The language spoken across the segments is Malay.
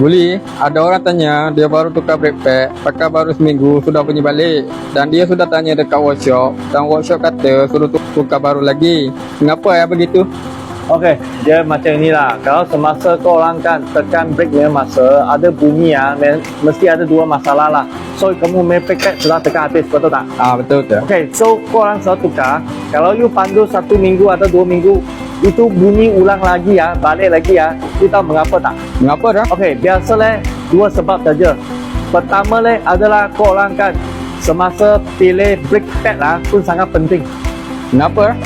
Boleh, ada orang tanya dia baru tukar brake pad, pakai baru seminggu sudah bunyi balik. Dan dia sudah tanya dekat workshop, dan workshop kata suruh tukar baru lagi. Kenapa ya begitu? Okey, dia macam inilah. Kalau semasa kau orang kan tekan brake punya masa, ada bunyi mesti ada dua masalah lah. So, kamu main brake pad sudah tekan habis, betul tak? Betul. Okey, so kau orang sudah tukar. Kalau you pandu 1 minggu atau 2 minggu, itu bunyi ulang lagi ya, balik lagi ya. You tahu mengapa tak? Mengapa dah? Okey, biasa dua sebab saja. Pertama adalah kau orang kan semasa pilih brake pad lah pun sangat penting. Kenapa?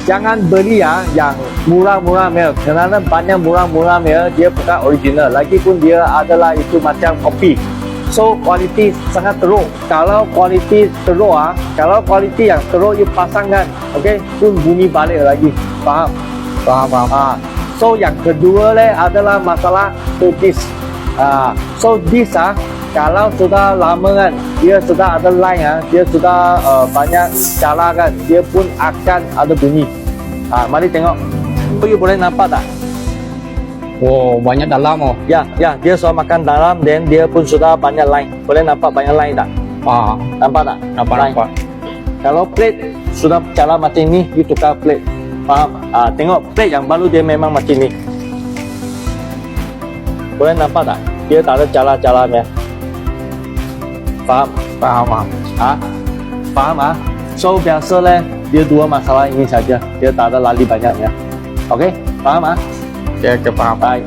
Jangan beli yang murah-murah punya. Kerana banyak murah-murah punya dia bukan original. Lagipun dia adalah itu macam kopi. So kualiti sangat teruk. Kalau kualiti teruk kalau kualiti yang teruk you pasangkan, okey, pun bunyi balik lagi. Faham? Faham. So yang kedua adalah masalah disk. So disk kalau sudah lama kan, dia sudah ada line dia sudah banyak cala kan, dia pun akan ada bunyi. Mari tengok. You boleh nampak tak? Oh, banyak dalam oh. Ya, dia sudah makan dalam dan dia pun sudah banyak line. Boleh nampak banyak line tak? Nampak tak? Nampak. Kalau plate sudah cala macam ni, you tukar plate. Faham? Tengok plate yang baru dia memang macam ni. Boleh nampak tak? Dia tak ada cala-cala ya. Faham? Faham. So biasa dia dua masalah ini saja. Dia tak ada lali banyaknya. Okey? Faham Ya, faham. Baik.